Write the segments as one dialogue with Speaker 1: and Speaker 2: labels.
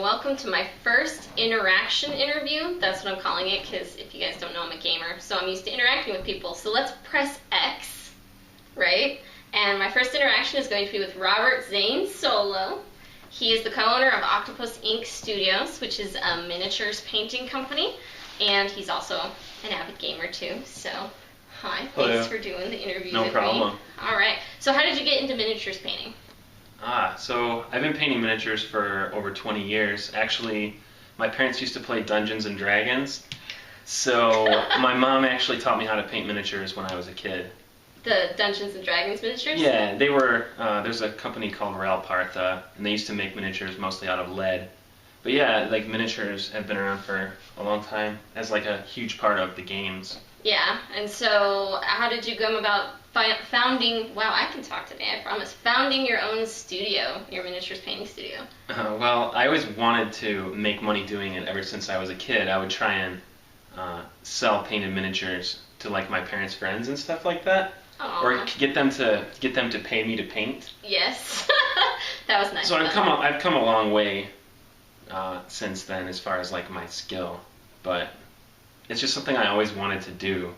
Speaker 1: welcome to my first interaction interview. That's what I'm calling it, because if you guys don't know, I'm a gamer, so I'm used to interacting with people. So let's press X, right? And my first interaction is going to be with Robert Zane Solo. He is the co-owner of Octopus Ink Studios, which is a miniatures painting company, and he's also an avid gamer too. So, hi, thanks for doing the interview with me.
Speaker 2: No problem.
Speaker 1: All right, so how did you get into miniatures painting?
Speaker 2: So I've been painting miniatures for over 20 years. Actually, my parents used to play Dungeons and Dragons, so my mom actually taught me how to paint miniatures when I was a kid.
Speaker 1: The Dungeons and Dragons miniatures?
Speaker 2: Yeah, they were, there's a company called Partha, and they used to make miniatures mostly out of lead. But yeah, like miniatures have been around for a long time as like a huge part of the games.
Speaker 1: Yeah, and so how did you go about founding, wow, I can talk today, I promise, founding your own studio, your miniatures painting studio?
Speaker 2: Well, I always wanted to make money doing it ever since I was a kid. I would try and sell painted miniatures to like my parents' friends and stuff like that.
Speaker 1: Aww.
Speaker 2: Or get them to pay me to paint.
Speaker 1: Yes, that was nice.
Speaker 2: So I've come a long way since then as far as like my skill, but it's just something I always wanted to do,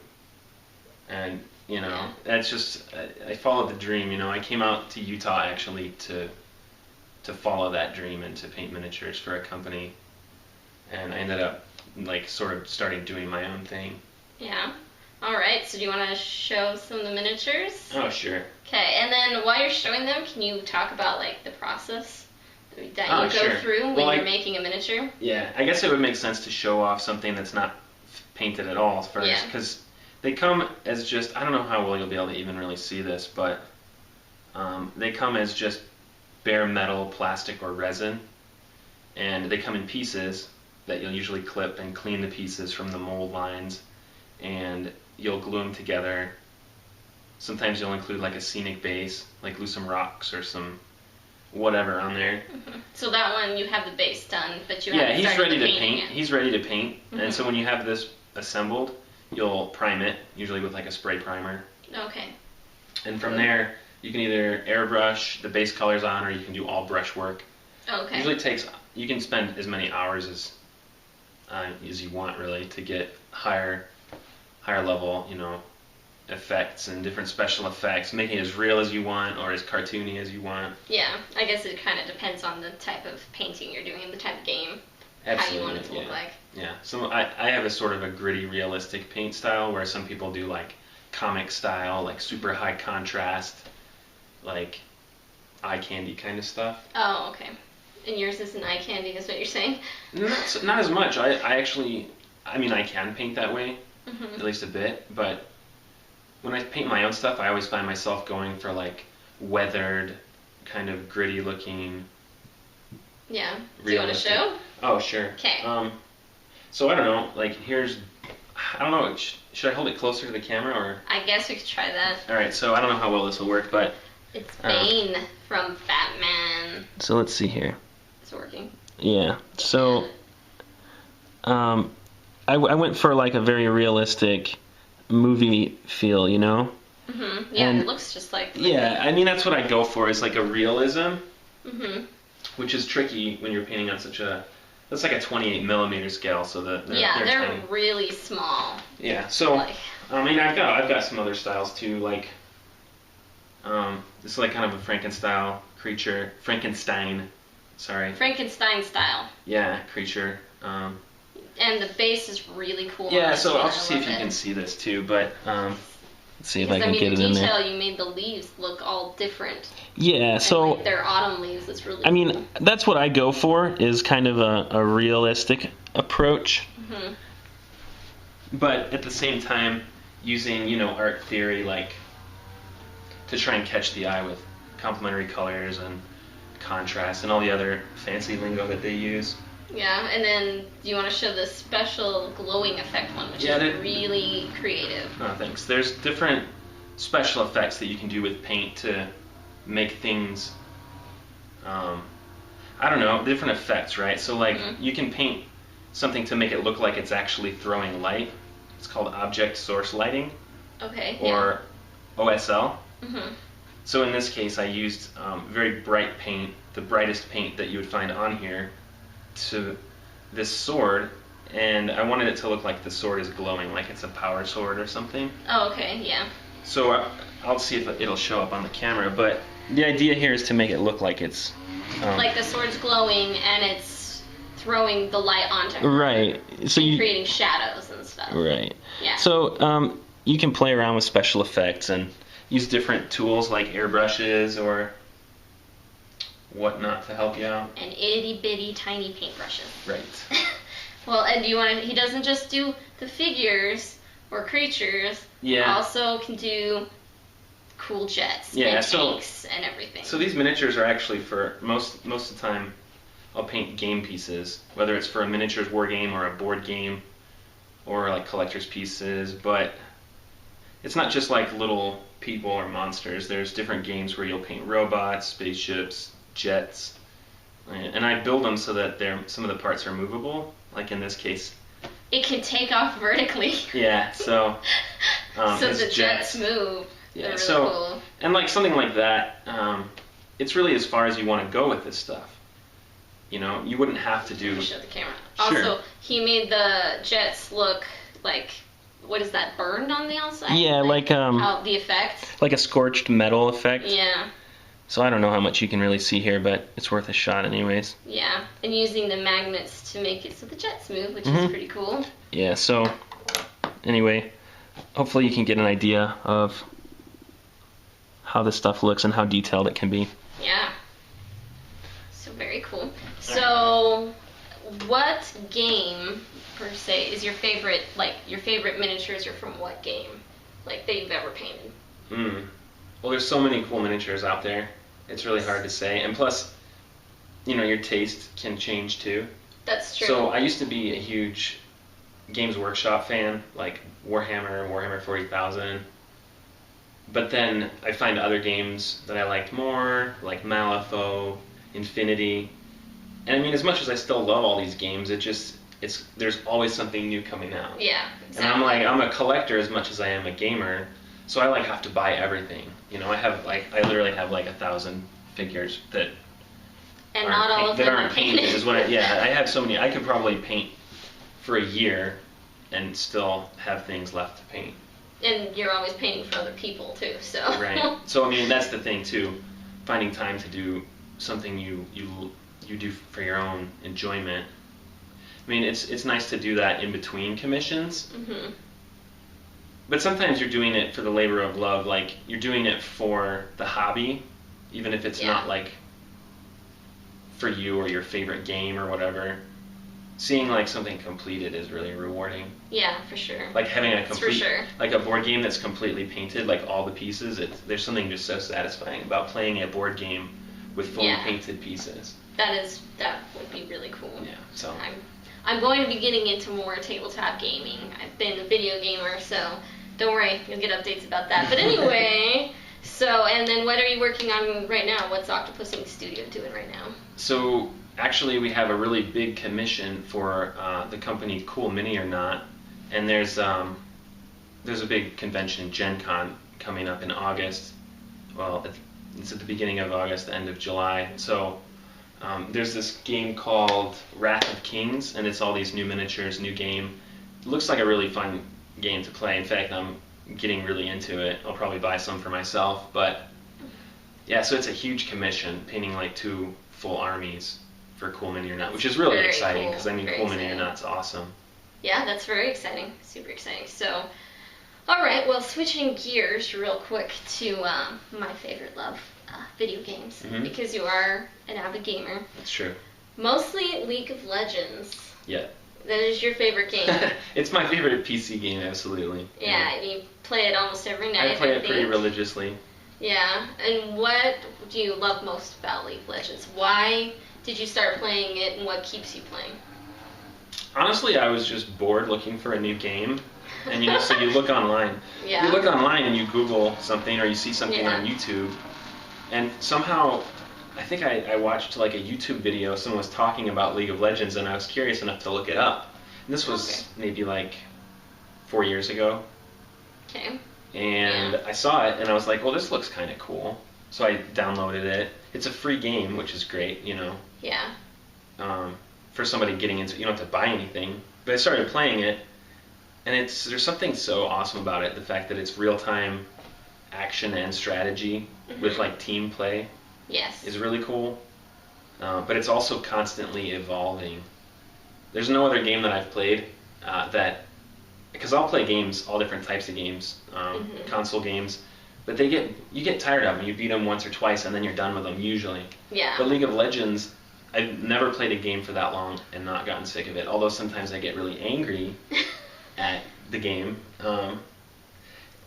Speaker 2: and you know, that's just I followed the dream. You know, I came out to Utah actually to follow that dream and to paint miniatures for a company, and I ended up like sort of starting doing my own thing.
Speaker 1: Yeah. All right, so do you want to show some of the miniatures?
Speaker 2: Oh, sure.
Speaker 1: Okay, and then while you're showing them, can you talk about like the process that you go through when you're making a miniature?
Speaker 2: Yeah, I guess it would make sense to show off something that's not painted at all first, because they come as just, I don't know how well you'll be able to even really see this, but they come as just bare metal, plastic, or resin, and they come in pieces that you'll usually clip and clean the pieces from the mold lines, and you'll glue them together. Sometimes you'll include like a scenic base, like glue some rocks or some whatever on there.
Speaker 1: Mm-hmm. So that one you have the base done, but you
Speaker 2: haven't
Speaker 1: started
Speaker 2: he's ready to
Speaker 1: paint.
Speaker 2: He's ready to paint,
Speaker 1: Mm-hmm.
Speaker 2: and so when you have this assembled, you'll prime it, usually with like a spray primer.
Speaker 1: Okay.
Speaker 2: And from there, you can either airbrush the base colors on, or you can do all brush work.
Speaker 1: Okay.
Speaker 2: Usually takes, you can spend as many hours as you want really to get higher level, you know, effects and different special effects, making it as real as you want or as cartoony as you want.
Speaker 1: Yeah, I guess it kind of depends on the type of painting you're doing, the type of game,
Speaker 2: Absolutely,
Speaker 1: how you want it to look like.
Speaker 2: Yeah, so I have a sort of a gritty, realistic paint style where some people do like comic style, like super high contrast, like eye candy kind of stuff.
Speaker 1: Oh, okay. And yours is an eye candy, is what you're saying?
Speaker 2: Not as much. I can paint that way, at least a bit, but when I paint my own stuff, I always find myself going for like weathered, kind of gritty looking.
Speaker 1: Yeah. Do you want to show?
Speaker 2: Oh, sure.
Speaker 1: Okay.
Speaker 2: So I don't know, like I don't know, should I hold it closer to the camera or?
Speaker 1: I guess we could try that.
Speaker 2: Alright, so I don't know how well this will work, but.
Speaker 1: It's Bane from Batman.
Speaker 2: So let's see here.
Speaker 1: It's working.
Speaker 2: Yeah, so I went for like a very realistic movie feel, you know?
Speaker 1: Mm-hmm. Yeah, and it looks just like the movie.
Speaker 2: Yeah, I mean that's what I go for, is like a realism,
Speaker 1: which
Speaker 2: is tricky when you're painting on that's like a 28mm scale, so they're
Speaker 1: tiny. Really small.
Speaker 2: Yeah, so I mean I've got some other styles too, like this is like kind of a Frankenstein
Speaker 1: style.
Speaker 2: Yeah, creature.
Speaker 1: And the base is really cool.
Speaker 2: Yeah, so I'll just see if you can see this too, but let's see if I can get it in there.
Speaker 1: detail, you made the leaves look all different.
Speaker 2: Yeah, so
Speaker 1: like they're autumn leaves. It's really cool.
Speaker 2: That's what I go for, is kind of a realistic approach.
Speaker 1: Mm-hmm.
Speaker 2: But at the same time, using, you know, art theory, like to try and catch the eye with complementary colors and contrast and all the other fancy lingo that they use.
Speaker 1: Yeah, and then do you want to show the special glowing effect one, which is really creative?
Speaker 2: Oh, thanks. There's different special effects that you can do with paint to make things, I don't know, different effects, right? So like you can paint something to make it look like it's actually throwing light. It's called object source lighting.
Speaker 1: Okay.
Speaker 2: Or OSL.
Speaker 1: Mm-hmm.
Speaker 2: So in this case I used very bright paint, the brightest paint that you would find on here, to this sword, and I wanted it to look like the sword is glowing, like it's a power sword or something.
Speaker 1: Oh, okay, yeah.
Speaker 2: So I'll see if it'll show up on the camera, but the idea here is to make it look like it's...
Speaker 1: like the sword's glowing and it's throwing the light onto her.
Speaker 2: Right. So
Speaker 1: and creating shadows and stuff.
Speaker 2: Right.
Speaker 1: Yeah.
Speaker 2: So you can play around with special effects and use different tools like airbrushes or whatnot to help you out.
Speaker 1: And itty bitty tiny paintbrushes.
Speaker 2: Right.
Speaker 1: Well, and he doesn't just do the figures or creatures.
Speaker 2: Yeah.
Speaker 1: Also can do cool jets and tanks and everything.
Speaker 2: So these miniatures are actually for most of the time I'll paint game pieces, whether it's for a miniatures war game or a board game or like collector's pieces, but it's not just like little people or monsters. There's different games where you'll paint robots, spaceships, jets, and I build them so that some of the parts are movable, like in this case.
Speaker 1: It can take off vertically.
Speaker 2: Yeah, so
Speaker 1: so the jets move.
Speaker 2: Yeah,
Speaker 1: really cool.
Speaker 2: And like something like that, it's really as far as you want to go with this stuff. You know, you wouldn't have to do...
Speaker 1: Show the camera.
Speaker 2: Sure.
Speaker 1: Also, he made the jets look like, what is that, burned on the outside?
Speaker 2: Yeah, like
Speaker 1: how the effect?
Speaker 2: Like a scorched metal effect.
Speaker 1: Yeah.
Speaker 2: So I don't know how much you can really see here, but it's worth a shot anyways.
Speaker 1: Yeah, and using the magnets to make it so the jets move, which is pretty cool.
Speaker 2: Yeah, so anyway, hopefully you can get an idea of how this stuff looks and how detailed it can be.
Speaker 1: Yeah. So very cool. So what game, per se, is your favorite, like, your favorite miniatures are from what game? Like, that you've ever painted?
Speaker 2: Well, there's so many cool miniatures out there. It's really hard to say. And plus, you know, your taste can change too.
Speaker 1: That's true.
Speaker 2: So I used to be a huge Games Workshop fan, like Warhammer 40,000. But then I find other games that I liked more, like Malifaux, Infinity. And I mean, as much as I still love all these games, there's always something new coming out.
Speaker 1: Yeah, exactly.
Speaker 2: And I'm a collector as much as I am a gamer, so I have to buy everything. You know, I literally have 1,000 figures that
Speaker 1: not all of them
Speaker 2: aren't painted. I have so many. I could probably paint for a year and still have things left to paint.
Speaker 1: And you're always painting for other people too, so.
Speaker 2: Right. So I mean, that's the thing too, finding time to do something you do for your own enjoyment. I mean, it's nice to do that in between commissions.
Speaker 1: Mm-hmm.
Speaker 2: But sometimes you're doing it for the labor of love, like you're doing it for the hobby, even if it's not like for you or your favorite game or whatever. Seeing like something completed is really rewarding.
Speaker 1: Yeah, for sure.
Speaker 2: Like having like a board game that's completely painted, like all the pieces. There's something just so satisfying about playing a board game with fully painted pieces.
Speaker 1: That would be really cool.
Speaker 2: Yeah. So
Speaker 1: I'm going to be getting into more tabletop gaming. I've been a video gamer, so don't worry, you'll get updates about that. But anyway, and then what are you working on right now? What's Octopus Ink Studio doing right now? So
Speaker 2: actually, we have a really big commission for the company Cool Mini or Not, and there's a big convention, Gen Con, coming up in August. Well, it's at the beginning of August, the end of July. So there's this game called Wrath of Kings, and it's all these new miniatures, new game. It looks like a really fun game to play. In fact, I'm getting really into it. I'll probably buy some for myself, but yeah, so it's a huge commission, painting like 2 full armies for Cool Mini or Not, which is really exciting because Cool Mini or Not's awesome.
Speaker 1: Yeah, that's very exciting, super exciting. So, all right, well, switching gears real quick to my favorite love, video games, because you are an avid gamer.
Speaker 2: That's true.
Speaker 1: Mostly League of Legends.
Speaker 2: Yeah.
Speaker 1: That is your favorite game.
Speaker 2: It's my favorite PC game, absolutely.
Speaker 1: Yeah, you play it almost every night.
Speaker 2: I play it pretty religiously.
Speaker 1: Yeah, and what do you love most about League of Legends? Why did you start playing it, and what keeps you playing?
Speaker 2: Honestly, I was just bored looking for a new game. And so you look online.
Speaker 1: Yeah.
Speaker 2: You look online and you Google something or you see something on YouTube. And somehow, I think I watched like a YouTube video, someone was talking about League of Legends, and I was curious enough to look it up. And this was maybe like 4 years ago.
Speaker 1: Okay.
Speaker 2: And I saw it and I was like, well, this looks kind of cool. So I downloaded it. It's a free game, which is great,
Speaker 1: Yeah.
Speaker 2: for somebody getting into it. You don't have to buy anything. But I started playing it, and there's something so awesome about it. The fact that it's real-time action and strategy with like team play is really cool. But it's also constantly evolving. There's no other game that I've played because I'll play games, all different types of games, console games, but you get tired of them. You beat them once or twice, and then you're done with them usually.
Speaker 1: Yeah.
Speaker 2: But League of Legends, I've never played a game for that long and not gotten sick of it. Although sometimes I get really angry at the game.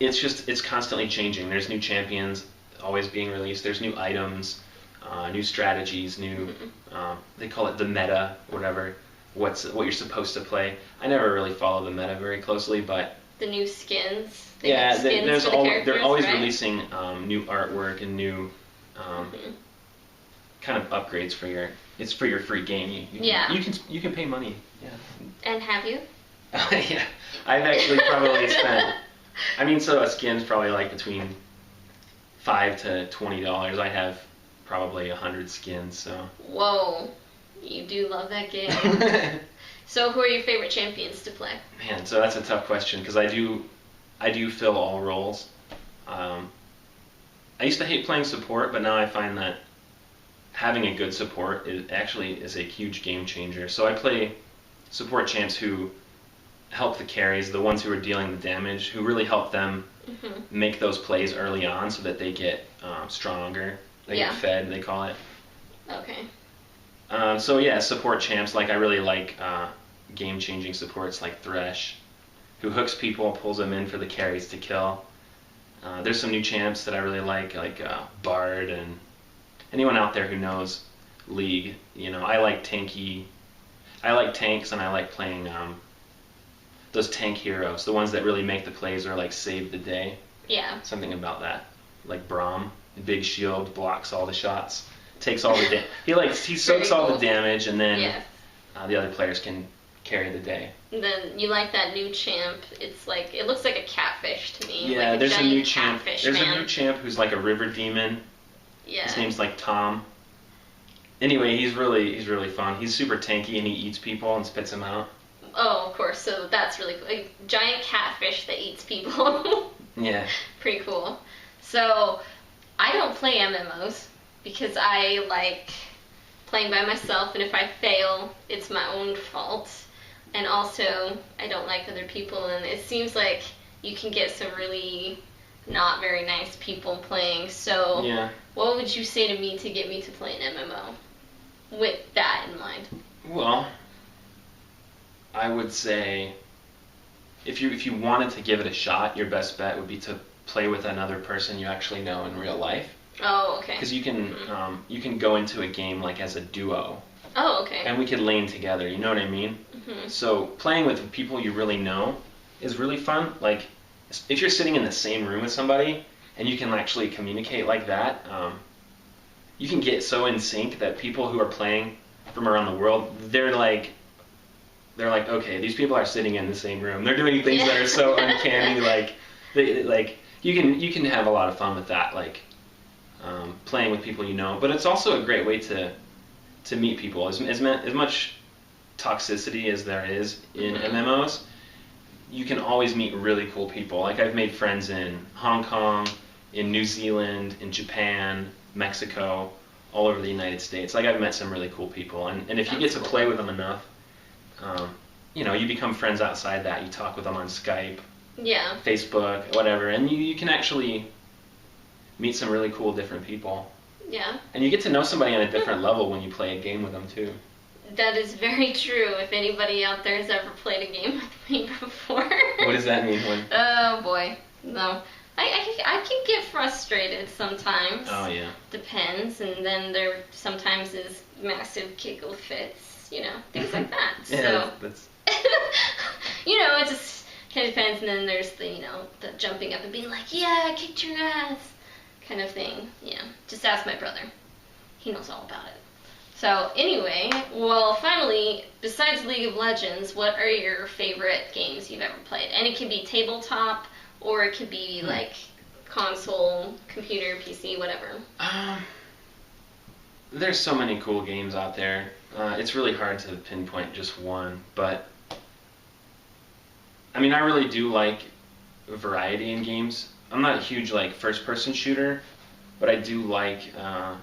Speaker 2: It's constantly changing. There's new champions always being released. There's new items, new strategies, new they call it the meta, whatever. What you're supposed to play. I never really follow the meta very closely, but
Speaker 1: the new skins.
Speaker 2: They're always releasing new artwork and new kind of upgrades for your free game. You can pay money. Yeah.
Speaker 1: And have you?
Speaker 2: Yeah, I've actually probably spent. I mean, so a skin's probably like between $5 to $20. I have probably 100 skins. So.
Speaker 1: Whoa. You do love that game. So who are your favorite champions to play?
Speaker 2: Man, so that's a tough question because I do fill all roles. I used to hate playing support, but now I find that having a good support is a huge game changer. So I play support champs who help the carries, the ones who are dealing the damage, who really help them make those plays early on so that they get stronger. They get fed, they call it.
Speaker 1: Okay.
Speaker 2: Support champs, like I really like game-changing supports like Thresh, who hooks people, pulls them in for the carries to kill. There's some new champs that I really like Bard, and anyone out there who knows League, I like tanks, and I like playing those tank heroes, the ones that really make the plays or like save the day.
Speaker 1: Yeah.
Speaker 2: Something about that, like Braum, big shield, blocks all the shots. Takes all the he soaks all the damage, and then the other players can carry the day.
Speaker 1: And then you like that new champ. It looks like a catfish to me.
Speaker 2: Yeah,
Speaker 1: like
Speaker 2: there's a new champ.
Speaker 1: There's
Speaker 2: a new champ who's like a river demon.
Speaker 1: Yeah.
Speaker 2: His name's like Tom. Anyway, he's really fun. He's super tanky and he eats people and spits them out.
Speaker 1: Oh, of course. So that's really cool. A giant catfish that eats people.
Speaker 2: Yeah.
Speaker 1: Pretty cool. So I don't play MMOs. Because I like playing by myself, and if I fail, it's my own fault. And also, I don't like other people, and it seems like you can get some really not very nice people playing. So, what would you say to me to get me to play an MMO with that in mind?
Speaker 2: Well, I would say if you wanted to give it a shot, your best bet would be to play with another person you actually know in real life.
Speaker 1: Oh, okay.
Speaker 2: Because you can go into a game like as a duo.
Speaker 1: Oh, okay.
Speaker 2: And we could lane together. You know what I mean? Mm-hmm. So playing with people you really know is really fun. Like if you're sitting in the same room with somebody and you can actually communicate like that, you can get so in sync that people who are playing from around the world, they're like, okay, these people are sitting in the same room. They're doing things that are so uncanny. You can have a lot of fun with that. Playing with people you know, but it's also a great way to meet people. As much toxicity as there is in MMOs, you can always meet really cool people. Like I've made friends in Hong Kong, in New Zealand, in Japan, Mexico, all over the United States. Like I've met some really cool people, and if you get to play with them enough, you become friends outside that. You talk with them on Skype, Facebook, whatever, and you can actually meet some really cool different people.
Speaker 1: Yeah. And
Speaker 2: you get to know somebody on a different level when you play a game with them too.
Speaker 1: That is very true. If anybody out there has ever played a game with me before.
Speaker 2: What does that mean?
Speaker 1: Oh boy, no. I can get frustrated sometimes.
Speaker 2: Oh yeah.
Speaker 1: Depends, and then there sometimes is massive giggle fits, things like that.
Speaker 2: Yeah, that's.
Speaker 1: It just kind of depends, and then there's the jumping up and being like, yeah, I kicked your ass. Kind of thing, just ask my brother. He knows all about it. So anyway, well, finally, besides League of Legends, what are your favorite games you've ever played? And it can be tabletop, or it could be like console, computer, PC, whatever.
Speaker 2: there's so many cool games out there. It's really hard to pinpoint just one, but I mean, I really do like variety in games. I'm not a huge like first-person shooter, but I do like. I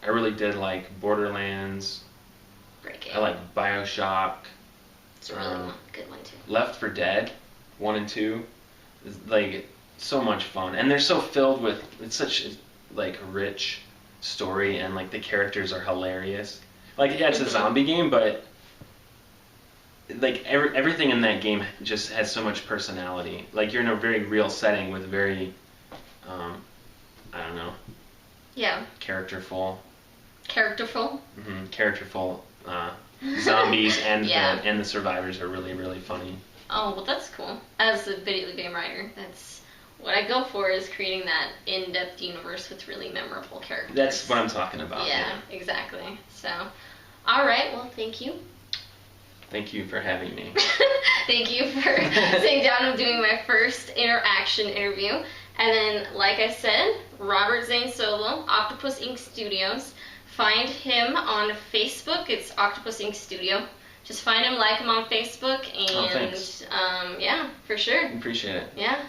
Speaker 2: really did like Borderlands.
Speaker 1: Great game.
Speaker 2: I like BioShock.
Speaker 1: It's a really good one too.
Speaker 2: Left 4 Dead 1 and 2. It's, like, so much fun, and they're so filled with. It's such like rich story, and like the characters are hilarious. Like, yeah, it's a zombie game, but like everything in that game just has so much personality. Like, you're in a very real setting with very, I don't know.
Speaker 1: Yeah.
Speaker 2: Characterful.
Speaker 1: Characterful.
Speaker 2: Characterful zombies, and
Speaker 1: yeah.
Speaker 2: the survivors are really, really funny.
Speaker 1: Oh, well, that's cool. As a video game writer, that's what I go for, is creating that in-depth universe with really memorable characters.
Speaker 2: That's what I'm talking about.
Speaker 1: Yeah, exactly. So, all right. Well, thank you.
Speaker 2: Thank you for having me.
Speaker 1: Thank you for sitting down and doing my first interaction interview. And then, like I said, Robert Zane Solo, Octopus Ink Studios. Find him on Facebook. It's Octopus Ink Studio. Just find him, like him on Facebook, and
Speaker 2: oh, thanks.
Speaker 1: Yeah, for sure.
Speaker 2: Appreciate it.
Speaker 1: Yeah.